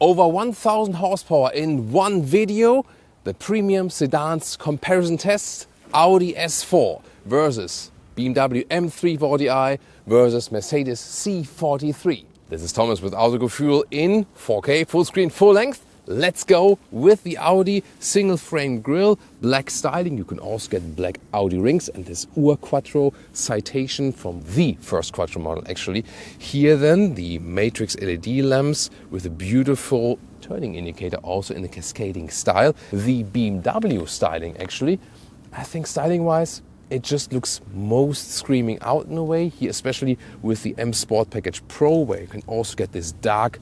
Over 1000 horsepower in one video, the premium sedans comparison test, Audi S4 versus BMW M340i versus Mercedes C43. This is Thomas with Autogefuehl in 4K, full screen, full length. Let's go with the Audi single frame grille, black styling. You can also get black Audi rings and this Ur Quattro citation from the first Quattro model actually. Here then the matrix LED lamps with a beautiful turning indicator also in the cascading style. The BMW styling actually, I think styling wise, it just looks most screaming out in a way. Here especially with the M Sport Package Pro where you can also get this dark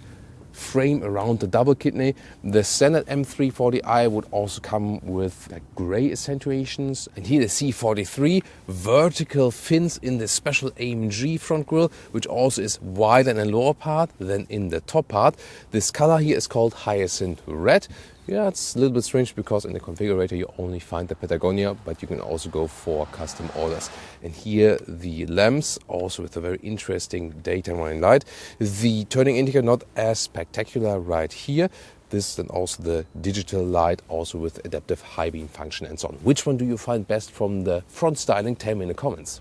frame around the double kidney. The standard M340i would also come with like grey accentuations, and here the C43 vertical fins in the special AMG front grille, which also is wider in the lower part than in the top part. This color here is called Hyacinth Red. Yeah, it's a little bit strange because in the configurator you only find the Patagonia, but you can also go for custom orders. And here the lamps, also with a very interesting daytime running light. The turning indicator not as spectacular right here. This then also the digital light, also with adaptive high beam function and so on. Which one do you find best from the front styling? Tell me in the comments.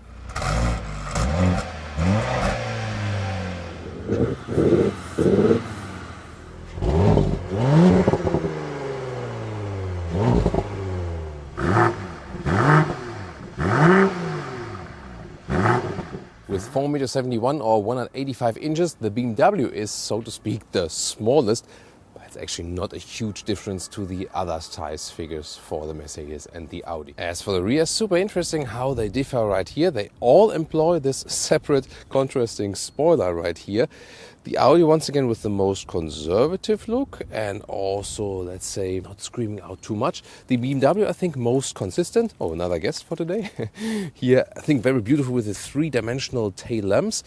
With 4.71 m or 185 inches, the BMW is, so to speak, the smallest, but it's actually not a huge difference to the other size figures for the Mercedes and the Audi. As for the rear, super interesting how they differ right here. They all employ this separate contrasting spoiler right here. The Audi once again with the most conservative look and also, let's say, not screaming out too much. The BMW I think most consistent. Oh, another guest for today. Here I think very beautiful with the three-dimensional tail lamps.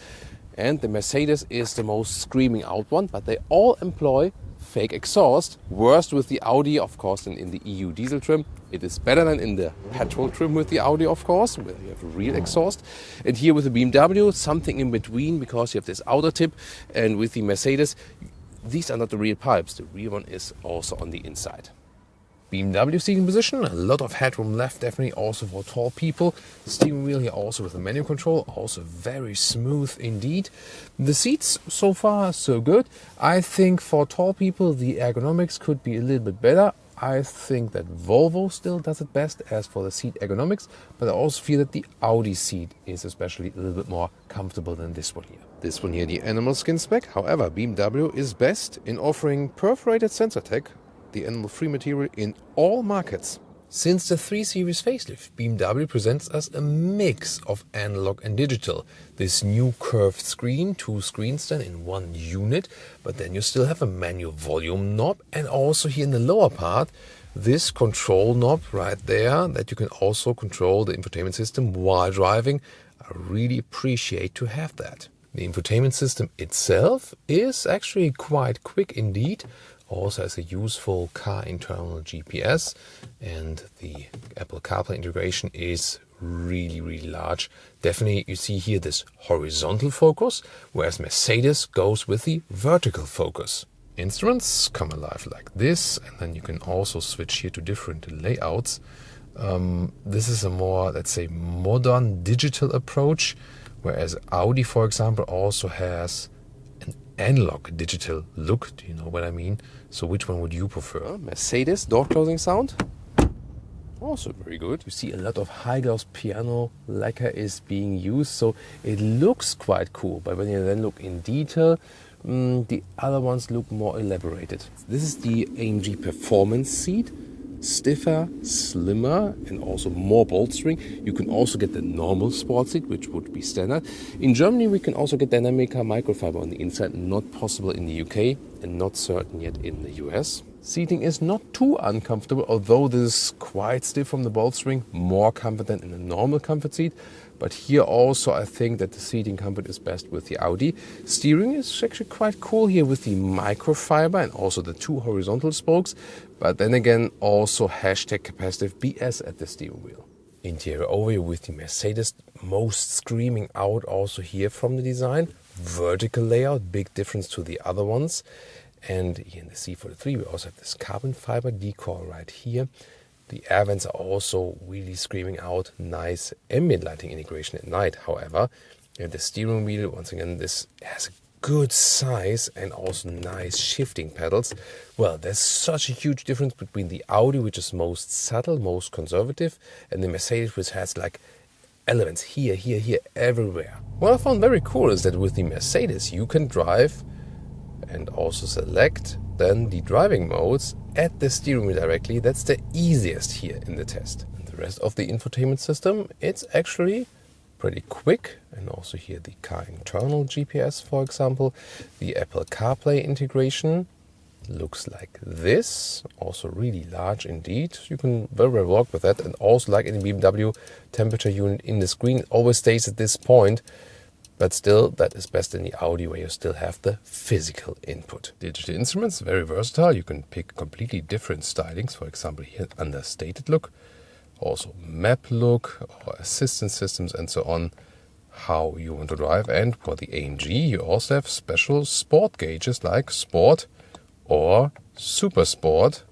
And the Mercedes is the most screaming out one, but they all employ fake exhaust. Worst with the Audi, of course, than in the EU diesel trim. It is better than in the petrol trim with the Audi, of course, where you have a real exhaust. And here with the BMW, something in between, because you have this outer tip. And with the Mercedes, these are not the real pipes. The real one is also on the inside. BMW seating position, a lot of headroom left, definitely also for tall people. Steering wheel here also with a manual control, also very smooth indeed. The seats so far so good. I think for tall people the ergonomics could be a little bit better. I think that Volvo still does it best as for the seat ergonomics, but I also feel that the Audi seat is especially a little bit more comfortable than this one here. This one here, the animal skin spec. However, BMW is best in offering perforated sensor tech, the animal-free material in all markets. Since the 3 Series facelift, BMW presents us a mix of analog and digital. This new curved screen, 2 screens then in one unit, but then you still have a manual volume knob, and also here in the lower part, this control knob right there, that you can also control the infotainment system while driving. I really appreciate to have that. The infotainment system itself is actually quite quick indeed. Also has a useful car internal GPS, and the Apple CarPlay integration is really large. Definitely you see here this horizontal focus, whereas Mercedes goes with the vertical focus. Instruments come alive like this, and then you can also switch here to different layouts. This is a more, let's say, modern digital approach, whereas Audi, for example, also has an analog digital look. Do you know what I mean? So which one would you prefer? Mercedes door closing sound, also very good. You see a lot of high gloss piano lacquer is being used, so it looks quite cool. But when you then look in detail, the other ones look more elaborated. This is the AMG performance seat. Stiffer, slimmer, and also more bolstering. You can also get the normal sport seat, which would be standard. In Germany we can also get dynamic microfiber on the inside, not possible in the UK and not certain yet in the US. Seating is not too uncomfortable, although this is quite stiff from the bolstering, more comfort than in a normal comfort seat. But here also I think that the seating comfort is best with the Audi. Steering is actually quite cool here with the microfiber and also the 2 horizontal spokes. But then again also hashtag capacitive BS at the steering wheel. Interior overview with the Mercedes most screaming out also here from the design. Vertical layout, big difference to the other ones. And here in the C43 we also have this carbon fiber decor right here. The air vents are also really screaming out nice ambient lighting integration at night. However, the steering wheel, once again, this has a good size and also nice shifting pedals. Well, there's such a huge difference between the Audi, which is most subtle, most conservative, and the Mercedes, which has like elements here, everywhere. What I found very cool is that with the Mercedes you can drive and also select then the driving modes at the steering wheel directly. That's the easiest here in the test. And the rest of the infotainment system, it's actually pretty quick. And also here the car internal GPS, for example. The Apple CarPlay integration looks like this, also really large indeed. You can very well work with that. And also, like in the BMW, temperature unit in the screen, it always stays at this point. But still, that is best in the Audi, where you still have the physical input. Digital instruments, very versatile. You can pick completely different stylings. For example, here understated look, also map look, or assistance systems, and so on, how you want to drive. And for the AMG, you also have special sport gauges like Sport or Super Sport.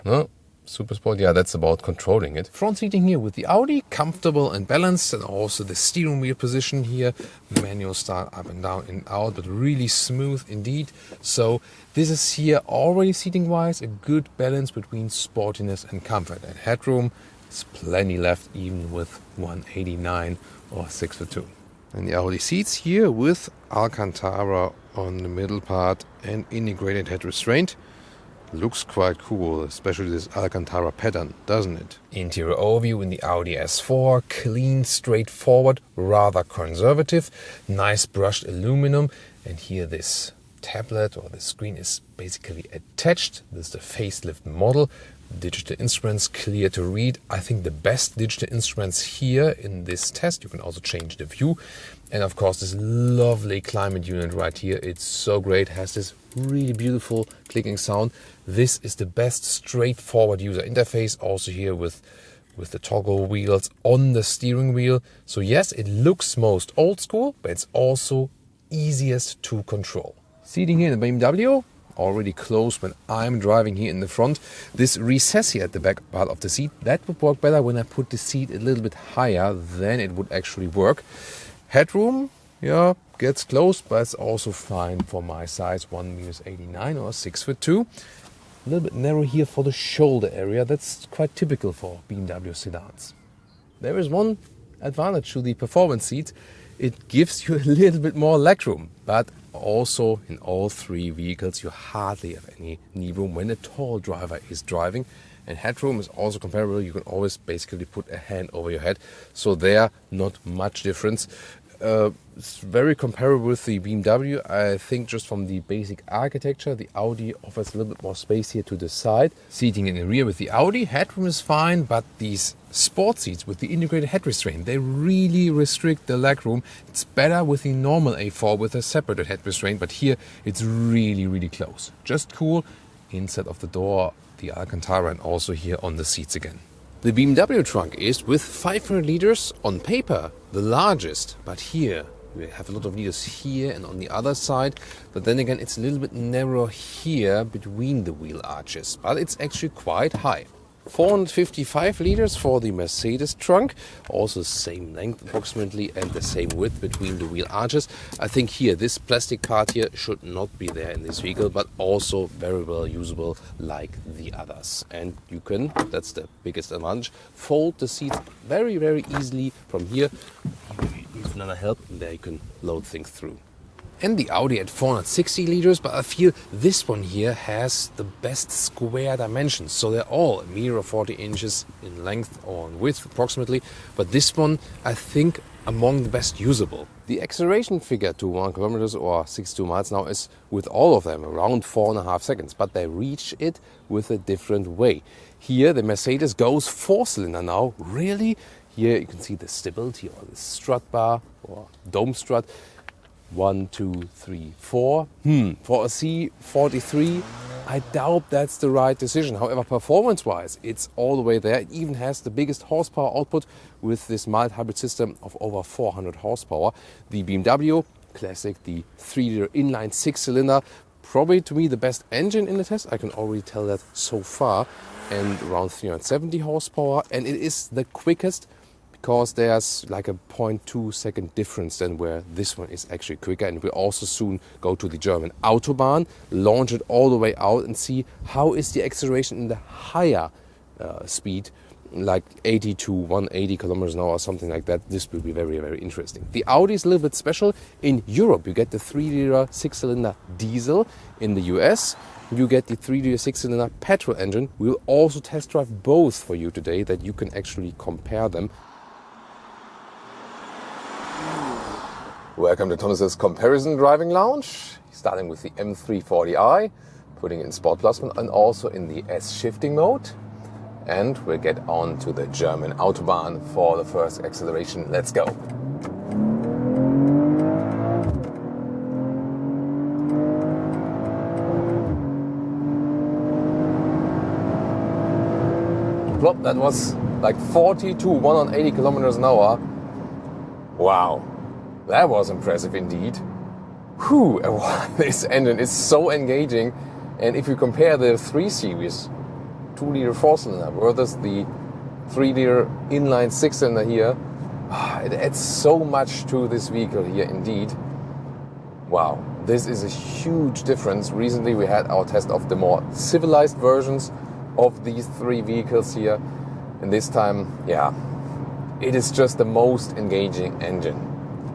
No, Super Sport, yeah, that's about controlling it. Front seating here with the Audi, comfortable and balanced, and also the steering wheel position here, manual style up and down and out, but really smooth indeed. So this is here already seating wise a good balance between sportiness and comfort. And headroom is plenty left, even with 189 or 6'2". And the Audi seats here with Alcantara on the middle part and integrated head restraint. Looks quite cool, especially this Alcantara pattern, doesn't it? Interior overview in the Audi S4, clean, straightforward, rather conservative, nice brushed aluminum, and here this tablet or the screen is basically attached. This is the facelift model. Digital instruments, clear to read. I think the best digital instruments here in this test. You can also change the view. And of course this lovely climate unit right here. It's so great, has this really beautiful clicking sound. This is the best straightforward user interface, also here with the toggle wheels on the steering wheel. So yes, it looks most old school, but it's also easiest to control. Seating here in the BMW, already closed when I'm driving here in the front. This recess here at the back part of the seat, that would work better when I put the seat a little bit higher, then it would actually work. Headroom, yeah, gets close, but it's also fine for my size, 1.89 or 6'2". A little bit narrow here for the shoulder area. That's quite typical for BMW sedans. There is one advantage to the performance seat. It gives you a little bit more legroom, but also in all three vehicles you hardly have any knee room when a tall driver is driving. And headroom is also comparable. You can always basically put a hand over your head. So there, not much difference. It's very comparable with the BMW. I think just from the basic architecture, the Audi offers a little bit more space here to the side. Seating in the rear with the Audi, headroom is fine, but these sport seats with the integrated head restraint, they really restrict the legroom. It's better with the normal A4 with a separated head restraint, but here it's really close. Just cool. Inside of the door, the Alcantara, and also here on the seats again. The BMW trunk is with 500 liters on paper, the largest, but here we have a lot of liters here and on the other side, but then again it's a little bit narrow here between the wheel arches, but it's actually quite high. 455 liters for the Mercedes trunk, also same length approximately and the same width between the wheel arches. I think here this plastic part here should not be there in this vehicle, but also very well usable like the others. And you can, that's the biggest advantage, fold the seats very easily from here. With another help, and there you can load things through. And the Audi at 460 liters, but I feel this one here has the best square dimensions. So they're all a meter or 40 inches in length or in width approximately, but this one I think among the best usable. The acceleration figure to 1 kilometers or 62 miles now is with all of them around 4.5 seconds, but they reach it with a different way. Here the Mercedes goes 4-cylinder now, really? Here you can see the stability or the strut bar or dome strut. 1, 2, 3, 4. For a C43, I doubt that's the right decision. However, performance-wise, it's all the way there. It even has the biggest horsepower output with this mild hybrid system of over 400 horsepower. The BMW Classic, the 3-liter inline 6-cylinder, probably to me the best engine in the test. I can already tell that so far, and around 370 horsepower, and it is the quickest because there's like a 0.2 second difference than where this one is actually quicker. And we'll also soon go to the German Autobahn, launch it all the way out and see how is the acceleration in the higher speed, like 80 to 180 kilometers an hour or something like that. This will be very, very interesting. The Audi is a little bit special. In Europe, you get the 3-liter 6-cylinder diesel. In the US, you get the 3-liter 6-cylinder petrol engine. We'll also test drive both for you today, that you can actually compare them. Welcome to Thomas's Comparison Driving Lounge, starting with the M340i, putting it in Sport Plus and also in the S shifting mode. And we'll get on to the German Autobahn for the first acceleration. Let's go. Well, that was like 40 to 180 kilometers an hour. Wow, that was impressive indeed. Whew, this engine is so engaging. And if you compare the 3 Series 2-liter 4-cylinder versus the 3-liter inline 6-cylinder here, it adds so much to this vehicle here indeed. Wow, this is a huge difference. Recently we had our test of the more civilized versions of these 3 vehicles here, and this time, yeah, it is just the most engaging engine.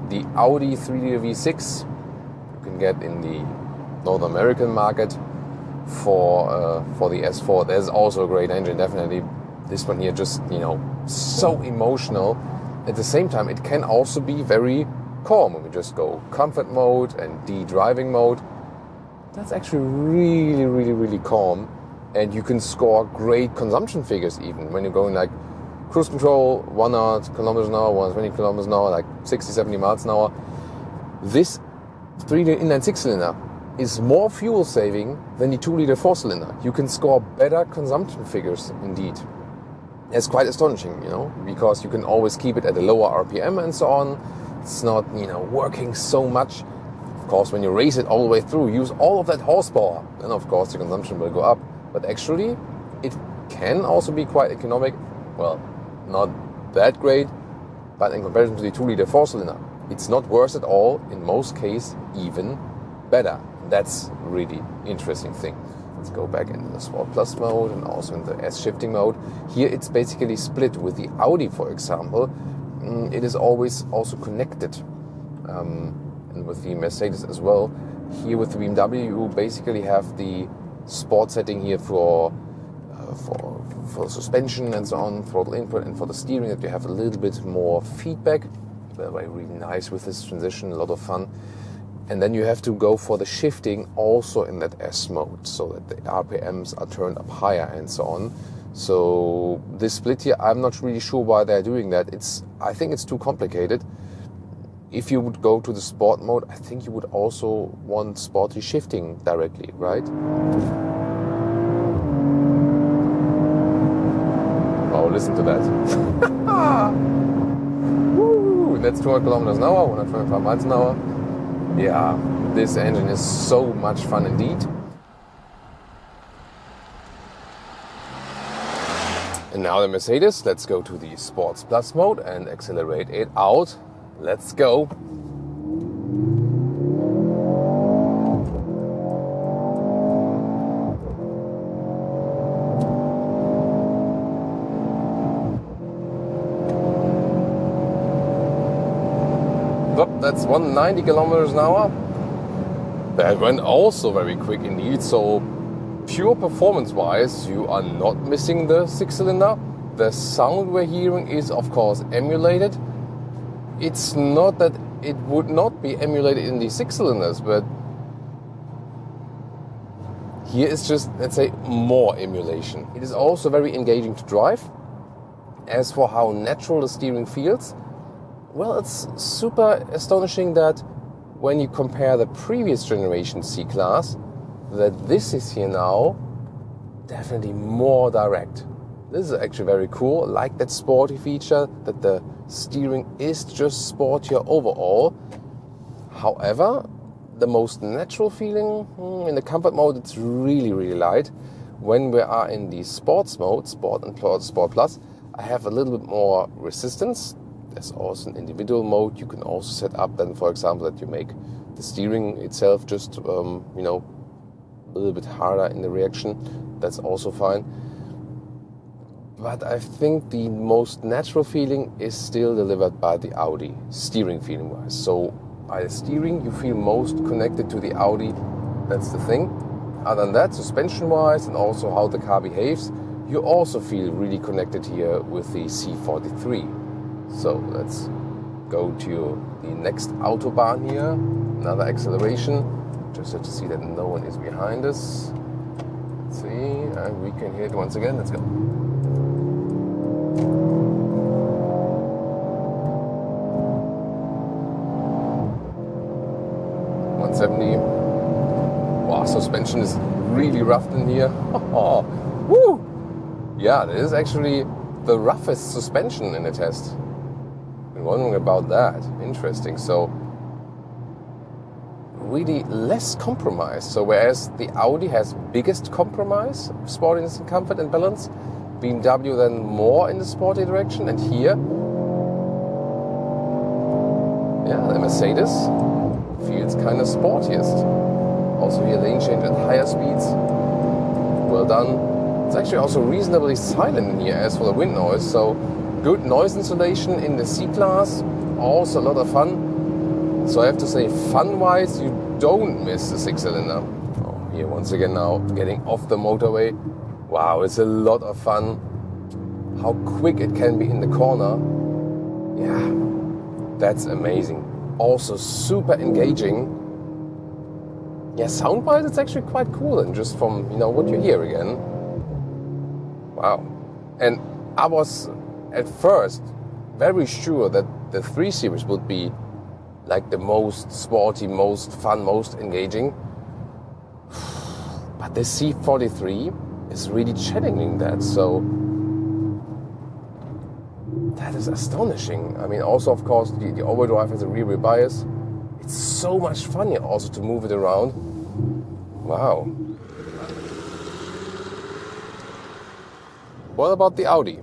The Audi 3-liter V6 you can get in the North American market for the S4. There's also a great engine, definitely. This one here just, so emotional. At the same time, it can also be very calm when we just go comfort mode and D-driving mode. That's actually really, really, really calm. And you can score great consumption figures even when you're going like cruise control, 100 kilometers an hour, 120 kilometers an hour, like 60, 70 miles an hour. This 3-liter inline 6-cylinder is more fuel saving than the 2-liter 4-cylinder. You can score better consumption figures indeed. It's quite astonishing, because you can always keep it at a lower RPM and so on. It's not, working so much. Of course, when you race it all the way through, use all of that horsepower, then of course the consumption will go up. But actually, it can also be quite economic. Well, not that great, but in comparison to the 2-liter 4-cylinder, it's not worse at all. In most cases, even better. That's really interesting thing. Let's go back into the Sport Plus mode and also in the S shifting mode. Here it's basically split. With the Audi, for example, it is always also connected, and with the Mercedes as well. Here with the BMW, you basically have the sport setting here for suspension and so on, throttle input, and for the steering that you have a little bit more feedback. By the way, really nice with this transition, a lot of fun. And then you have to go for the shifting also in that S mode, so that the RPMs are turned up higher and so on. So this split here, I'm not really sure why they're doing that. I think it's too complicated. If you would go to the sport mode, I think you would also want sporty shifting directly, right? Oh, listen to that. Woo, that's 200 kilometers an hour, 125 miles an hour. Yeah, this engine is so much fun indeed. And now the Mercedes. Let's go to the Sports Plus mode and accelerate it out. Let's go. That's 190 kilometers an hour. That went also very quick indeed. So pure performance-wise, you are not missing the 6-cylinder. The sound we're hearing is, of course, emulated. It's not that it would not be emulated in the 6-cylinders, but here is just, let's say, more emulation. It is also very engaging to drive. As for how natural the steering feels, well, it's super astonishing that when you compare the previous generation C-Class, that this is here now definitely more direct. This is actually very cool. I like that sporty feature, that the steering is just sportier overall. However, the most natural feeling, in the comfort mode, it's really, really light. When we are in the sports mode, Sport and Sport Plus, I have a little bit more resistance. There's also an individual mode. You can also set up then, for example, that you make the steering itself just, a little bit harder in the reaction. That's also fine. But I think the most natural feeling is still delivered by the Audi, steering feeling wise. So by the steering, you feel most connected to the Audi. That's the thing. Other than that, suspension wise and also how the car behaves, you also feel really connected here with the C43. So let's go to the next Autobahn here. Another acceleration. Just have to see that no one is behind us. Let's see, and we can hit it once again. Let's go. 170. Wow, suspension is really rough in here. Woo! Yeah, that is actually the roughest suspension in the test. Been wondering about that. Interesting. So really less compromise. So whereas the Audi has biggest compromise, sportiness and comfort and balance, BMW then more in the sporty direction, and here, yeah, the Mercedes feels kind of sportiest. Also here lane change at higher speeds. Well done. It's actually also reasonably silent in here as for the wind noise, so good noise insulation in the C-Class, also a lot of fun. So I have to say, fun-wise, you don't miss the 6-cylinder. Oh, here once again now, getting off the motorway. Wow, it's a lot of fun. How quick it can be in the corner. Yeah, that's amazing. Also super engaging. Yeah, sound-wise, it's actually quite cool, and just from, what you hear again. Wow. And I was, at first, very sure that the 3 Series would be like the most sporty, most fun, most engaging. But the C43 is really challenging that, so that is astonishing. I mean, also, of course, the overdrive has a rear wheel bias. It's so much fun here also to move it around. Wow. What about the Audi?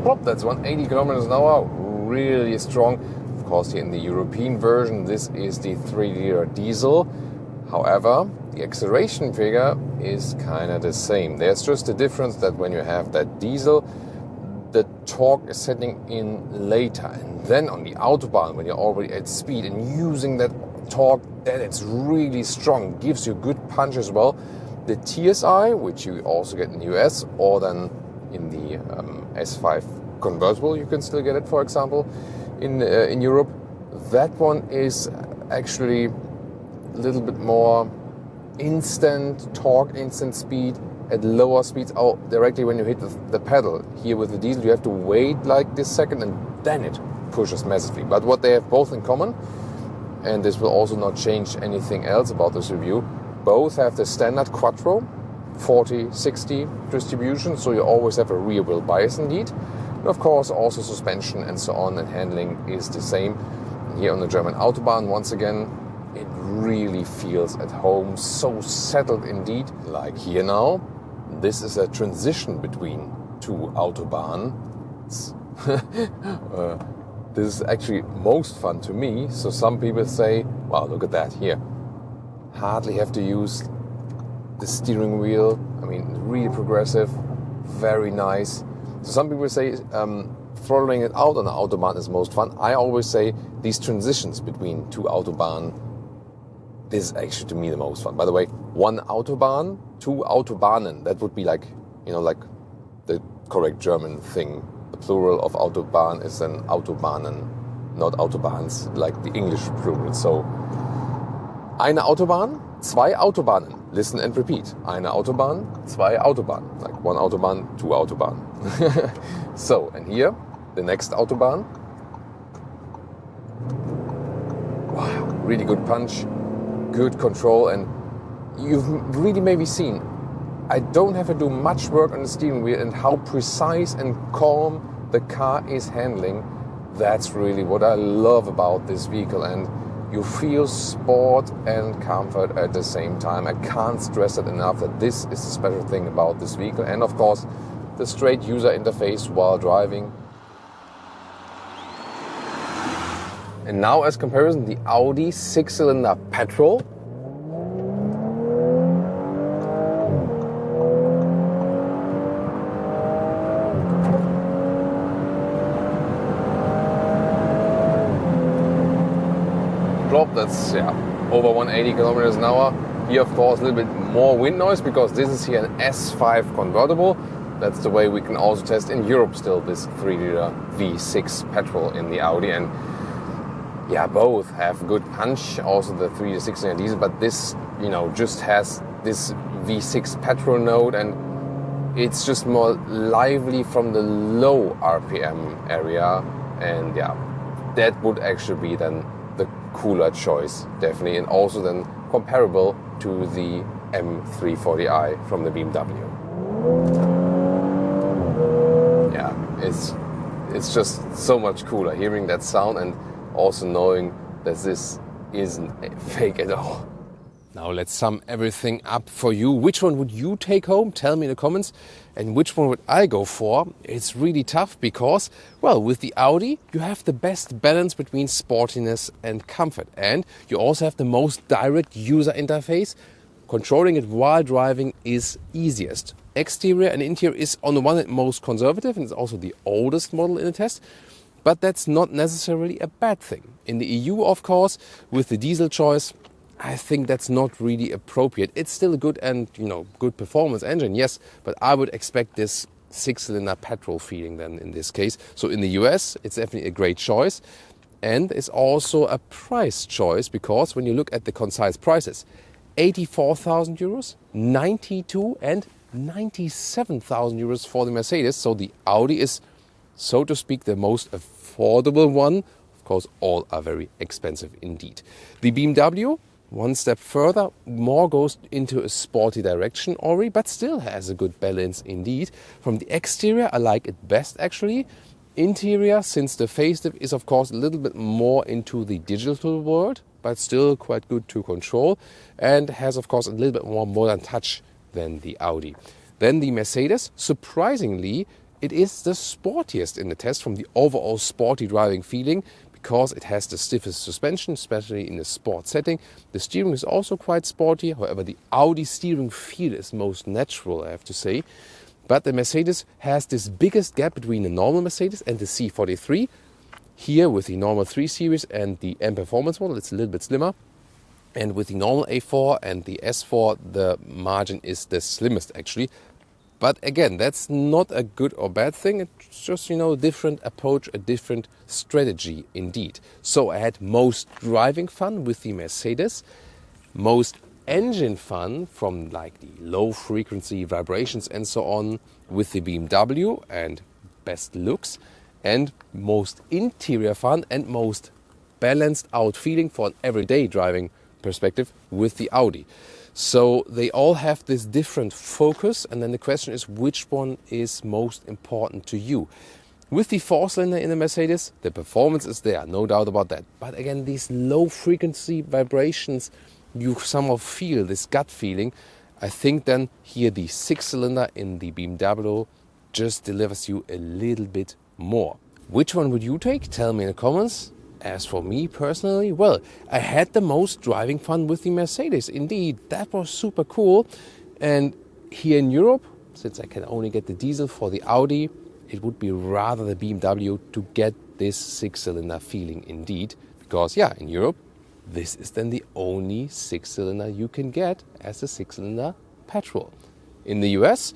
Plop, that's 180 kilometers an hour, really strong. Of course, here in the European version, this is the 3-liter diesel. However, the acceleration figure is kind of the same. There's just a difference that when you have that diesel, the torque is setting in later. And then on the Autobahn, when you're already at speed and using that torque, then it's really strong. Gives you good punch as well. The TSI, which you also get in the US, or then in the S5 convertible, you can still get it, for example, in Europe. That one is actually a little bit more instant torque, instant speed at lower speeds. Oh, directly when you hit the pedal. Here with the diesel, you have to wait like this second, and then it pushes massively. But what they have both in common, and this will also not change anything else about this review, both have the standard Quattro 40-60 distribution, so you always have a rear wheel bias indeed. And of course, also suspension and so on, and handling is the same. And here on the German Autobahn, once again, it really feels at home, so settled indeed. Like here now, this is a transition between 2 Autobahns. This is actually most fun to me. So some people say, wow, look at that here. Hardly have to use the steering wheel. I mean, really progressive, very nice. So some people say throttling it out on the Autobahn is most fun. I always say these transitions between 2 Autobahn, this is actually to me the most fun. By the way, 1 Autobahn, 2 Autobahnen, that would be like, like the correct German thing. The plural of Autobahn is then Autobahnen, not Autobahns, like the English plural. So, eine Autobahn, 2 Autobahnen. Listen and repeat. Eine Autobahn, 2 Autobahnen. Like 1 Autobahn, 2 Autobahn. So, and here, the next Autobahn. Wow, really good punch, good control, and you've really maybe seen, I don't have to do much work on the steering wheel, and how precise and calm the car is handling. That's really what I love about this vehicle, and you feel sport and comfort at the same time. I can't stress it enough that this is the special thing about this vehicle, and of course the straight user interface while driving. And now, as comparison, the Audi 6-cylinder petrol. Drop, that's over 180 kilometers an hour. Here, of course, a little bit more wind noise because this is here an S5 convertible. That's the way we can also test in Europe still this 3-liter V6 petrol in the Audi. And yeah, both have good punch, also the 3 to 6-liter diesel, but this, just has this V6 petrol note, and it's just more lively from the low RPM area, and yeah, that would actually be then the cooler choice, definitely, and also then comparable to the M340i from the BMW. Yeah, it's just so much cooler hearing that sound and also knowing that this isn't fake at all. Now let's sum everything up for you. Which one would you take home? Tell me in the comments. And which one would I go for? It's really tough because, well, with the Audi, you have the best balance between sportiness and comfort. And you also have the most direct user interface. Controlling it while driving is easiest. Exterior and interior is on the one hand most conservative, and it's also the oldest model in the test. But that's not necessarily a bad thing. In the EU, of course, with the diesel choice, I think that's not really appropriate. It's still a good and, good performance engine, yes, but I would expect this 6-cylinder petrol feeling then in this case. So in the US, it's definitely a great choice. And it's also a price choice because when you look at the concise prices, 84,000 euros, 92 and 97,000 euros for the Mercedes. So the Audi is, so to speak, the most affordable one. Of course, all are very expensive indeed. The BMW, one step further, more goes into a sporty direction already, but still has a good balance indeed. From the exterior, I like it best actually. Interior, since the facelift is of course a little bit more into the digital world, but still quite good to control, and has of course a little bit more modern touch than the Audi. Then the Mercedes, surprisingly, it is the sportiest in the test from the overall sporty driving feeling because it has the stiffest suspension, especially in a sport setting. The steering is also quite sporty. However, the Audi steering feel is most natural, I have to say. But the Mercedes has this biggest gap between the normal Mercedes and the C43. Here with the normal 3 Series and the M Performance model, it's a little bit slimmer. And with the normal A4 and the S4, the margin is the slimmest actually. But again, that's not a good or bad thing. It's just, a different approach, a different strategy indeed. So I had most driving fun with the Mercedes, most engine fun from like the low frequency vibrations and so on with the BMW and best looks, and most interior fun and most balanced out feeling for an everyday driving perspective with the Audi. So they all have this different focus, and then the question is which one is most important to you. With the 4-cylinder in the Mercedes, the performance is there, no doubt about that. But again, these low frequency vibrations, you somehow feel this gut feeling. I think then here the 6-cylinder in the BMW just delivers you a little bit more. Which one would you take? Tell me in the comments. As for me personally, well, I had the most driving fun with the Mercedes. Indeed, that was super cool. And here in Europe, since I can only get the diesel for the Audi, it would be rather the BMW to get this 6-cylinder feeling indeed. Because yeah, in Europe, this is then the only 6-cylinder you can get as a 6-cylinder petrol. In the US,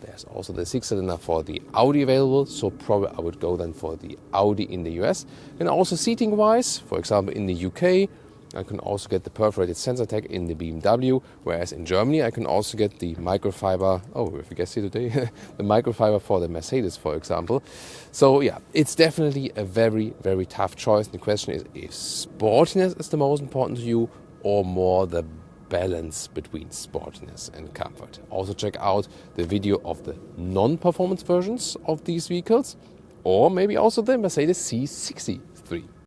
there's also the 6-cylinder for the Audi available, so probably I would go then for the Audi in the US. And also seating wise, for example in the UK, I can also get the perforated sensor tag in the BMW, whereas in Germany I can also get the microfiber, if you guessed here today, the microfiber for the Mercedes, for example. So yeah, it's definitely a very, very tough choice. And the question is if sportiness is the most important to you or more the balance between sportiness and comfort. Also check out the video of the non-performance versions of these vehicles, or maybe also the Mercedes C43.